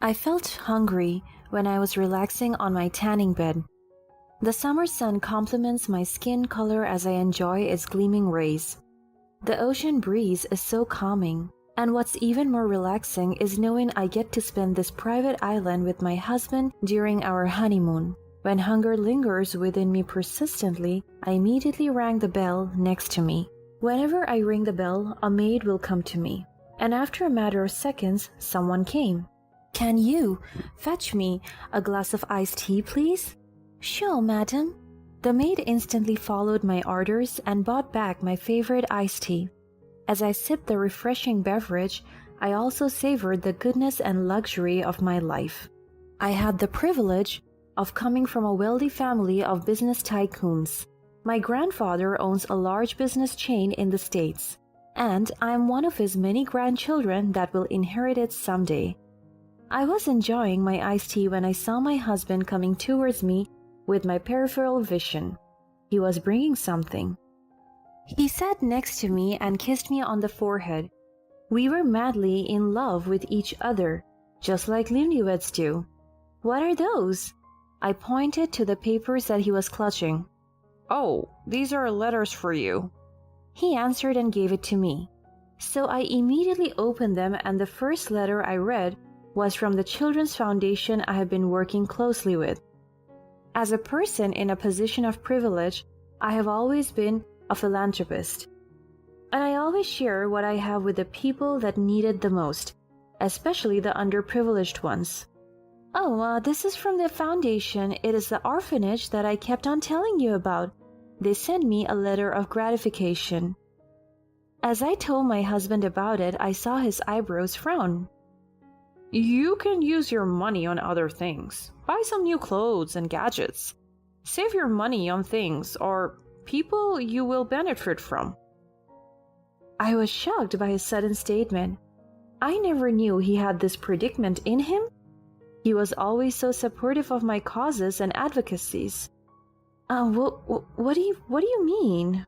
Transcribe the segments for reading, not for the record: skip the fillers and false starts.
I felt hungry when I was relaxing on my tanning bed. The summer sun complements my skin color as I enjoy its gleaming rays. The ocean breeze is so calming, and what's even more relaxing is knowing I get to spend this private island with my husband during our honeymoon. When hunger lingers within me persistently, I immediately rang the bell next to me. Whenever I ring the bell, a maid will come to me, and after a matter of seconds, someone came. "Can you fetch me a glass of iced tea, please?" "Sure, madam." The maid instantly followed my orders and brought back my favorite iced tea. As I sipped the refreshing beverage, I also savored the goodness and luxury of my life. I had the privilege of coming from a wealthy family of business tycoons. My grandfather owns a large business chain in the States, and I am one of his many grandchildren that will inherit it someday. I was enjoying my iced tea when I saw my husband coming towards me with my peripheral vision. He was bringing something. He sat next to me and kissed me on the forehead. We were madly in love with each other, just like newlyweds do. "What are those?" I pointed to the papers that he was clutching. "Oh, these are letters for you," he answered and gave it to me. So I immediately opened them, and the first letter I read was from the Children's Foundation I have been working closely with. As a person in a position of privilege, I have always been a philanthropist, and I always share what I have with the people that need it the most, especially the underprivileged ones. "Oh, this is from the foundation. It is the orphanage that I kept on telling you about. They sent me a letter of gratification." As I told my husband about it, I saw his eyebrows frown. "You can use your money on other things. Buy some new clothes and gadgets. Save your money on things or people you will benefit from." I was shocked by his sudden statement. I never knew he had this predicament in him. He was always so supportive of my causes and advocacies. What do you mean?"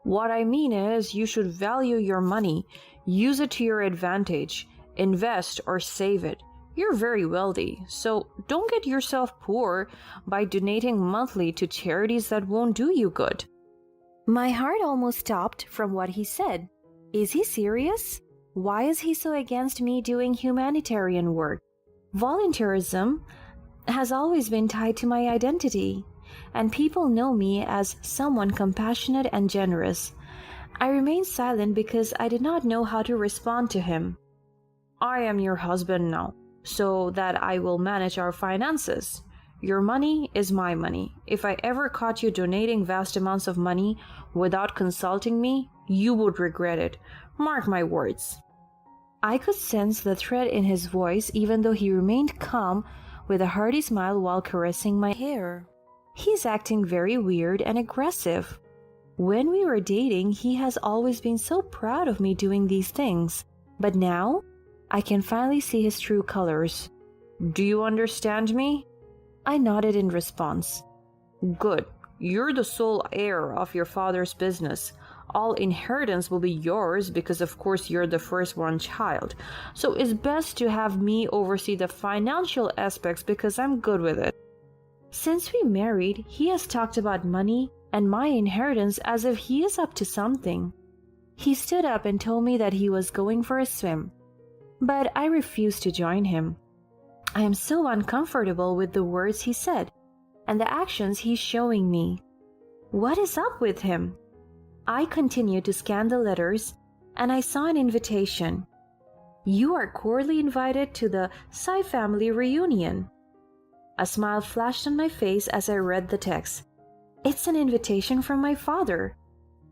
"What I mean is you should value your money, use it to your advantage, invest or save it. You're very wealthy, so don't get yourself poor by donating monthly to charities that won't do you good." My heart almost stopped from what he said. Is he serious? Why is he so against me doing humanitarian work? Volunteerism has always been tied to my identity, and people know me as someone compassionate and generous. I remained silent because I did not know how to respond to him. "I am your husband now, so that I will manage our finances. Your money is my money. If I ever caught you donating vast amounts of money without consulting me, you would regret it. Mark my words." I could sense the threat in his voice even though he remained calm with a hearty smile while caressing my hair. He's acting very weird and aggressive. When we were dating, he has always been so proud of me doing these things, but now I can finally see his true colors. "Do you understand me?" I nodded in response. "Good. You're the sole heir of your father's business. All inheritance will be yours because of course you're the firstborn child. So it's best to have me oversee the financial aspects because I'm good with it." Since we married, he has talked about money and my inheritance as if he is up to something. He stood up and told me that he was going for a swim, but I refused to join him. I am so uncomfortable with the words he said and the actions he's showing me. What is up with him? I continued to scan the letters, and I saw an invitation. "You are cordially invited to the Psy family reunion." A smile flashed on my face as I read the text. It's an invitation from my father.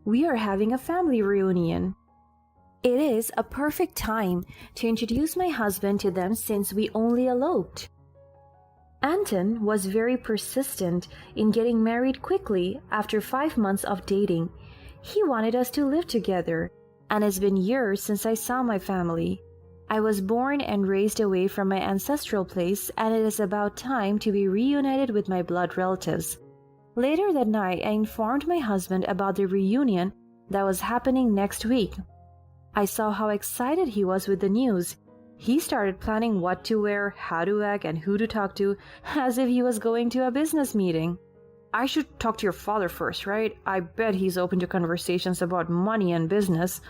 We are having a family reunion. It is a perfect time to introduce my husband to them since we only eloped. Anton was very persistent in getting married quickly after 5 months of dating. He wanted us to live together, and it's been years since I saw my family. I was born and raised away from my ancestral place, and it is about time to be reunited with my blood relatives. Later that night, I informed my husband about the reunion that was happening next week. I saw how excited he was with the news. He started planning what to wear, how to act, and who to talk to, as if he was going to a business meeting. I should talk to your father first, right? I bet he's open to conversations about money and business.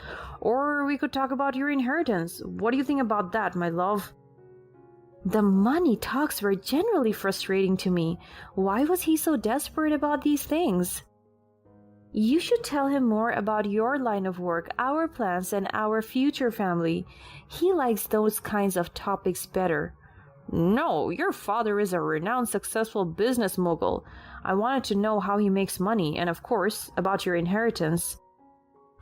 Or we could talk about your inheritance. What do you think about that, my love? The money talks were generally frustrating to me. Why was he so desperate about these things? You should tell him more about your line of work, our plans, and our future family. He likes those kinds of topics better. No, your father is a renowned successful business mogul. I wanted to know how he makes money, and of course, about your inheritance.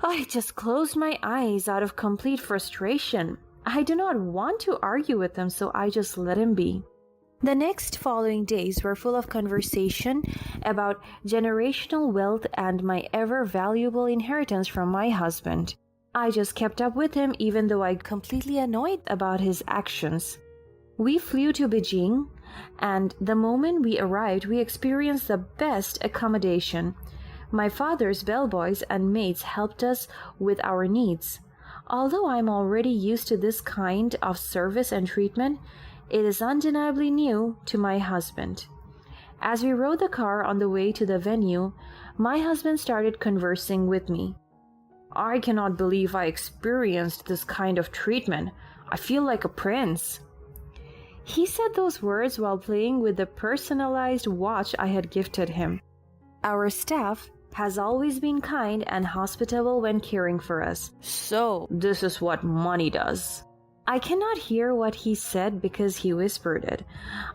I just closed my eyes out of complete frustration. I do not want to argue with him, so I just let him be. The next following days were full of conversation about generational wealth and my ever valuable inheritance from my husband. I just kept up with him even though I completely annoyed about his actions. We flew to Beijing, and the moment we arrived, we experienced the best accommodation. My father's bellboys and maids helped us with our needs. Although I'm already used to this kind of service and treatment, it is undeniably new to my husband. As we rode the car on the way to the venue, my husband started conversing with me. I cannot believe I experienced this kind of treatment. I feel like a prince. He said those words while playing with the personalized watch I had gifted him. Our staff has always been kind and hospitable when caring for us. So, this is what money does. I cannot hear what he said because he whispered it.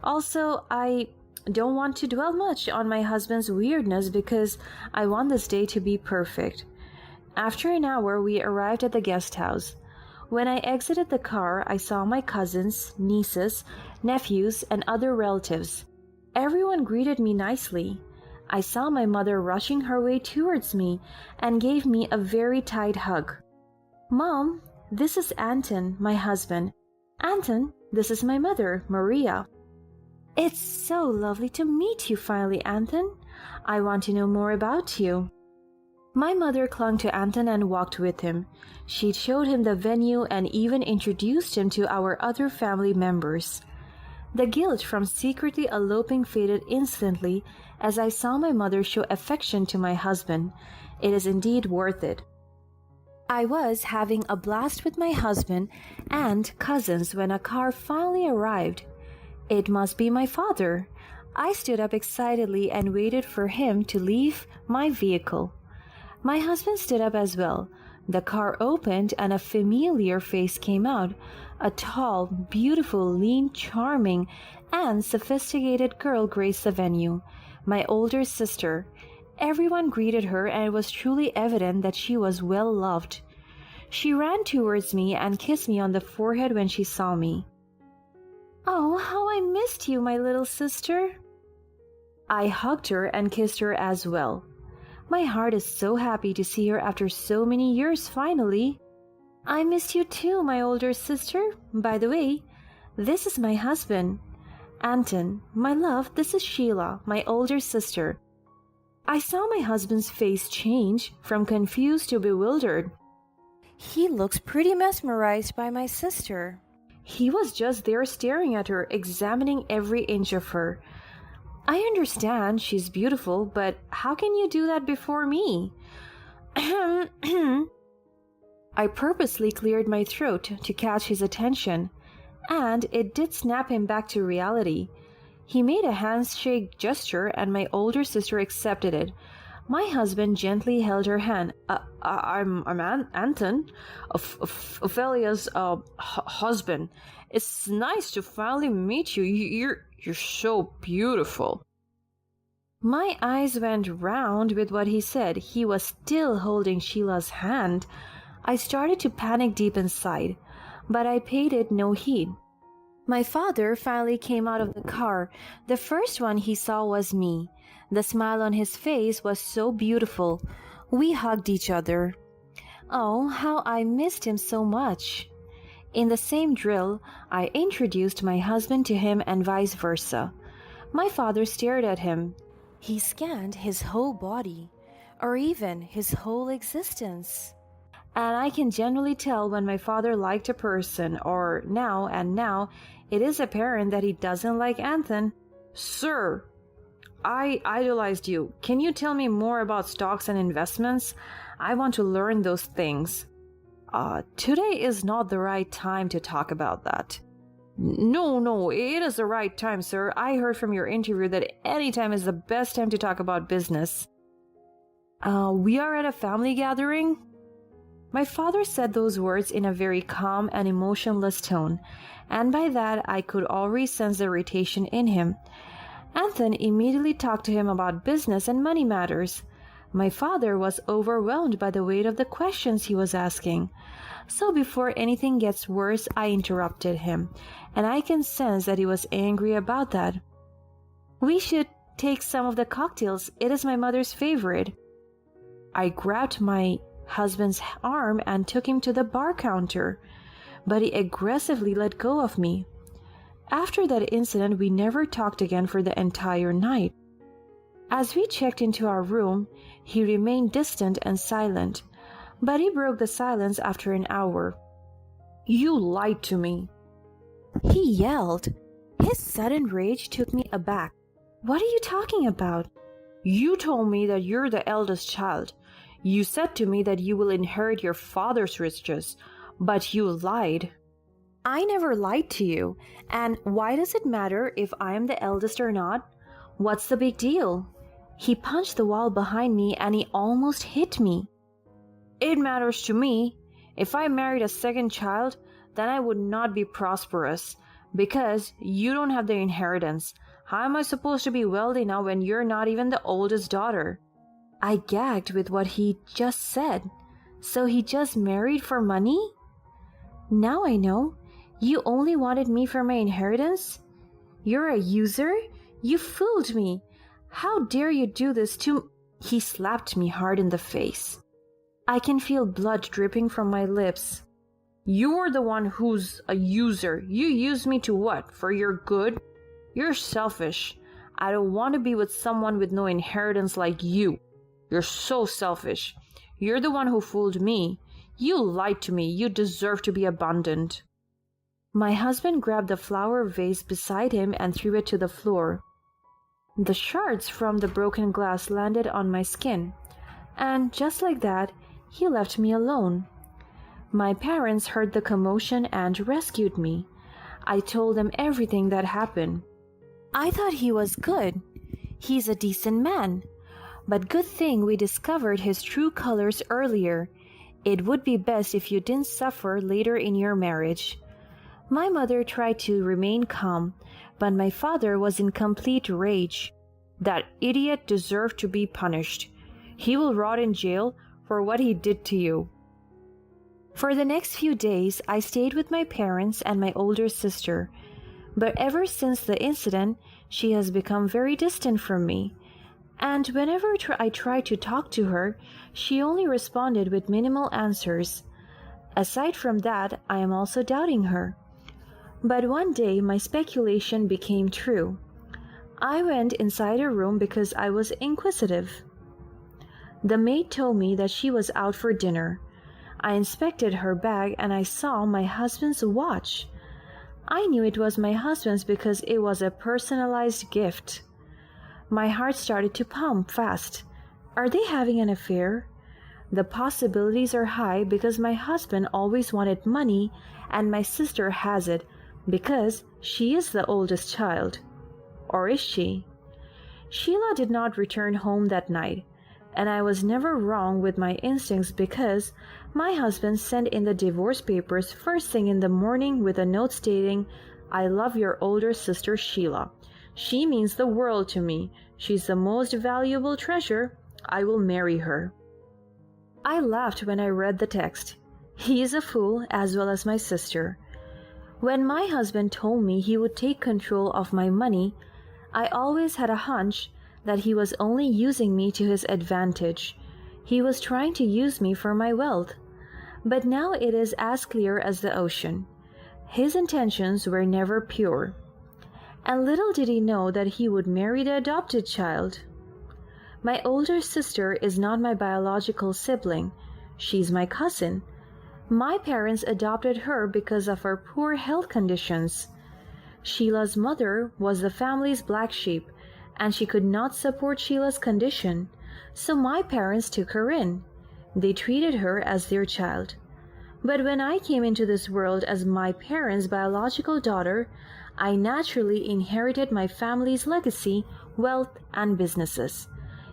Also, I don't want to dwell much on my husband's weirdness because I want this day to be perfect. After an hour, we arrived at the guest house. When I exited the car, I saw my cousins, nieces, nephews, and other relatives. Everyone greeted me nicely. I saw my mother rushing her way towards me and gave me a very tight hug. Mom, this is Anton, my husband. Anton, this is my mother, Maria. It's so lovely to meet you finally, Anton. I want to know more about you. My mother clung to Anton and walked with him. She showed him the venue and even introduced him to our other family members. The guilt from secretly eloping faded instantly as I saw my mother show affection to my husband. It is indeed worth it. I was having a blast with my husband and cousins when a car finally arrived. It must be my father. I stood up excitedly and waited for him to leave my vehicle. My husband stood up as well. The car opened and a familiar face came out. A tall, beautiful, lean, charming, and sophisticated girl graced the venue. My older sister. Everyone greeted her, and it was truly evident that she was well loved. She ran towards me and kissed me on the forehead when she saw me. Oh, how I missed you, my little sister. I hugged her and kissed her as well. My heart is so happy to see her after so many years finally. I missed you too, my older sister. By the way, this is my husband, Anton. My love, this is Sheila, my older sister. I saw my husband's face change from confused to bewildered. He looks pretty mesmerized by my sister. He was just there staring at her, examining every inch of her. I understand she's beautiful, but how can you do that before me? I purposely cleared my throat to catch his attention, and it did snap him back to reality. He made a handshake gesture, and my older sister accepted it. My husband gently held her hand. I'm Anton, Ophelia's husband. It's nice to finally meet you. You're so beautiful. My eyes went round with what he said. He was still holding Sheila's hand. I started to panic deep inside, but I paid it no heed. My father finally came out of the car. The first one he saw was me. The smile on his face was so beautiful. We hugged each other. Oh, how I missed him so much. In the same drill, I introduced my husband to him and vice versa. My father stared at him. He scanned his whole body, or even his whole existence. And I can generally tell when my father liked a person, or now it is apparent that he doesn't like Anthony. Sir, I idolized you. Can you tell me more about stocks and investments? I want to learn those things. Today is not the right time to talk about that. No, it is the right time, sir. I heard from your interview that any time is the best time to talk about business. We are at a family gathering? My father said those words in a very calm and emotionless tone, and by that I could already sense the irritation in him. Anthony immediately talked to him about business and money matters. My father was overwhelmed by the weight of the questions he was asking. So before anything gets worse, I interrupted him, and I can sense that he was angry about that. We should take some of the cocktails. It is my mother's favorite. I grabbed my husband's arm and took him to the bar counter, but he aggressively let go of me. After that incident, we never talked again for the entire night. As we checked into our room, he remained distant and silent, but he broke the silence after an hour. You lied to me, he yelled. His sudden rage took me aback. What are you talking about? You told me that you're the eldest child. You said to me that you will inherit your father's riches, but you lied. I never lied to you, and why does it matter if I am the eldest or not? What's the big deal? He punched the wall behind me and he almost hit me. It matters to me. If I married a second child, then I would not be prosperous, because you don't have the inheritance. How am I supposed to be wealthy now when you're not even the oldest daughter? I gagged with what he just said. So he just married for money? Now I know. You only wanted me for my inheritance? You're a user? You fooled me. How dare you do this to... He slapped me hard in the face. I can feel blood dripping from my lips. You're the one who's a user. You use me to what? For your good? You're selfish. I don't want to be with someone with no inheritance like you. You're so selfish. You're the one who fooled me. You lied to me. You deserve to be abandoned. My husband grabbed the flower vase beside him and threw it to the floor. The shards from the broken glass landed on my skin, and just like that, he left me alone. My parents heard the commotion and rescued me. I told them everything that happened. I thought he was good. He's a decent man. But good thing we discovered his true colors earlier. It would be best if you didn't suffer later in your marriage. My mother tried to remain calm, but my father was in complete rage. That idiot deserved to be punished. He will rot in jail for what he did to you. For the next few days, I stayed with my parents and my older sister. But ever since the incident, she has become very distant from me. And whenever I tried to talk to her, she only responded with minimal answers. Aside from that, I am also doubting her. But one day, my speculation became true. I went inside her room because I was inquisitive. The maid told me that she was out for dinner. I inspected her bag and I saw my husband's watch. I knew it was my husband's because it was a personalized gift. My heart started to pump fast. Are they having an affair? The possibilities are high because my husband always wanted money and my sister has it because she is the oldest child. Or is she? Sheila did not return home that night, and I was never wrong with my instincts because my husband sent in the divorce papers first thing in the morning with a note stating, "I love your older sister Sheila. She means the world to me. She's the most valuable treasure. I will marry her." I laughed when I read the text. He is a fool as well as my sister. When my husband told me he would take control of my money, I always had a hunch that he was only using me to his advantage. He was trying to use me for my wealth. But now it is as clear as the ocean. His intentions were never pure. And little did he know that he would marry the adopted child. My older sister is not my biological sibling. She's my cousin. My parents adopted her because of her poor health conditions. Sheila's mother was the family's black sheep, and she could not support Sheila's condition, so my parents took her in. They treated her as their child. But when I came into this world as my parents' biological daughter, I naturally inherited my family's legacy, wealth, and businesses.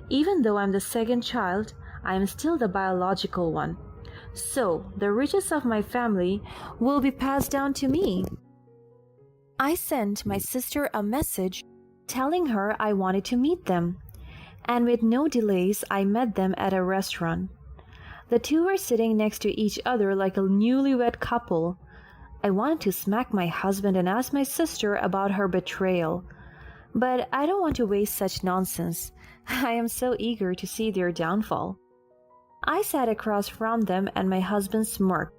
Even though I'm the second child, I am still the biological one. So, the riches of my family will be passed down to me. I sent my sister a message telling her I wanted to meet them, and with no delays, I met them at a restaurant. The two were sitting next to each other like a newlywed couple. I wanted to smack my husband and ask my sister about her betrayal, but I don't want to waste such nonsense. I am so eager to see their downfall. I sat across from them and my husband smirked.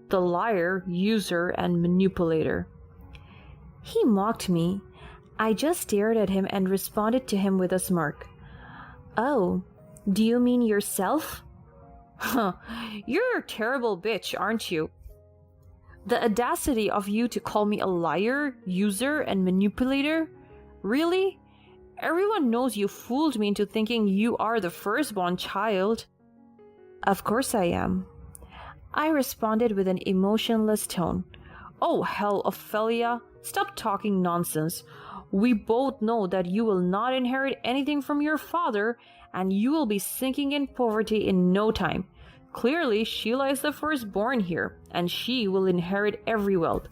The liar, user, and manipulator. He mocked me. I just stared at him and responded to him with a smirk. Oh, do you mean yourself? Huh, you're a terrible bitch, aren't you? The audacity of you to call me a liar, user, and manipulator? Really? Everyone knows you fooled me into thinking you are the firstborn child. Of course I am. I responded with an emotionless tone. Oh hell, Ophelia, stop talking nonsense. We both know that you will not inherit anything from your father, and you will be sinking in poverty in no time. Clearly, Sheila is the firstborn here, and she will inherit every wealth.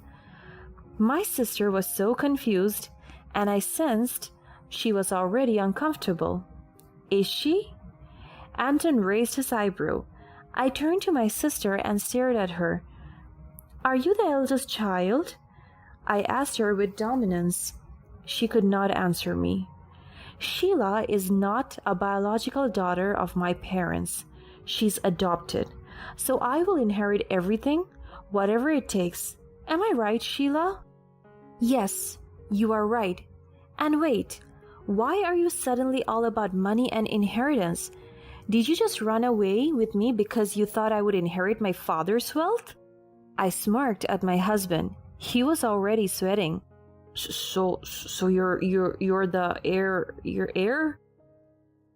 My sister was so confused, and I sensed she was already uncomfortable. Is she? Anton raised his eyebrow. I turned to my sister and stared at her. Are you the eldest child? I asked her with dominance. She could not answer me. Sheila is not a biological daughter of my parents. She's adopted. So I will inherit everything, whatever it takes. Am I right, Sheila? Yes, you are right. And wait, why are you suddenly all about money and inheritance? Did you just run away with me because you thought I would inherit my father's wealth? I smirked at my husband. He was already sweating. So you're the heir? Your heir?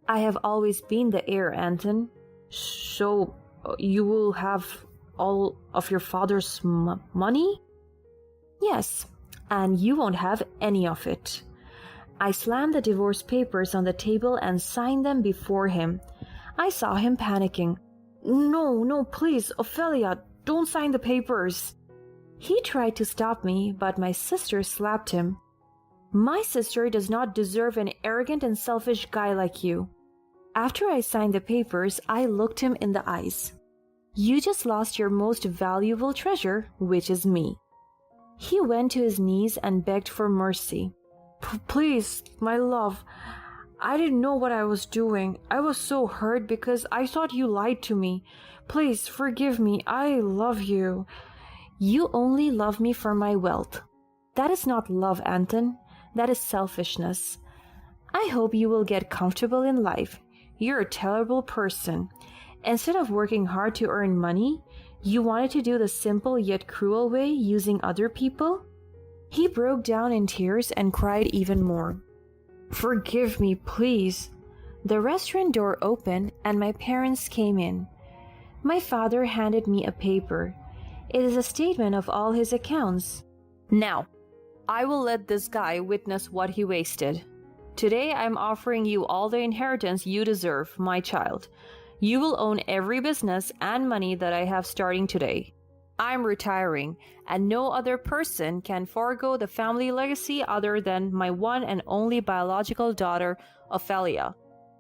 I have always been the heir, Anton. So you will have all of your father's money? Yes, and you won't have any of it. I slammed the divorce papers on the table and signed them before him. I saw him panicking. No, please, Ophelia, don't sign the papers. He tried to stop me, but my sister slapped him. My sister does not deserve an arrogant and selfish guy like you. After I signed the papers, I looked him in the eyes. You just lost your most valuable treasure, which is me. He went to his knees and begged for mercy. Please, my love, I didn't know what I was doing. I was so hurt because I thought you lied to me. Please forgive me. I love you. You only love me for my wealth. That is not love, Anton. That is selfishness. I hope you will get comfortable in life. You're a terrible person. Instead of working hard to earn money, you wanted to do the simple yet cruel way using other people? He broke down in tears and cried even more. Forgive me, please. The restaurant door opened and my parents came in. My father handed me a paper. It is a statement of all his accounts. Now, I will let this guy witness what he wasted. Today I'm offering you all the inheritance you deserve, my child. You will own every business and money that I have starting today. I'm retiring, and no other person can forego the family legacy other than my one and only biological daughter, Ophelia.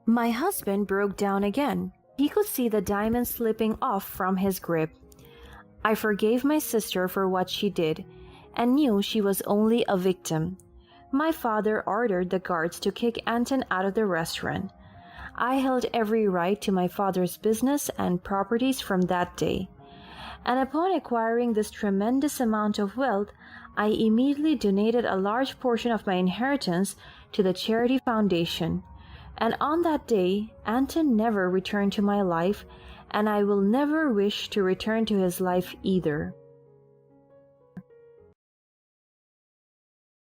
My husband broke down again. He could see the diamond slipping off from his grip. I forgave my sister for what she did, and knew she was only a victim. My father ordered the guards to kick Anton out of the restaurant. I held every right to my father's business and properties from that day. And upon acquiring this tremendous amount of wealth, I immediately donated a large portion of my inheritance to the charity foundation. And on that day, Anton never returned to my life, and I will never wish to return to his life either.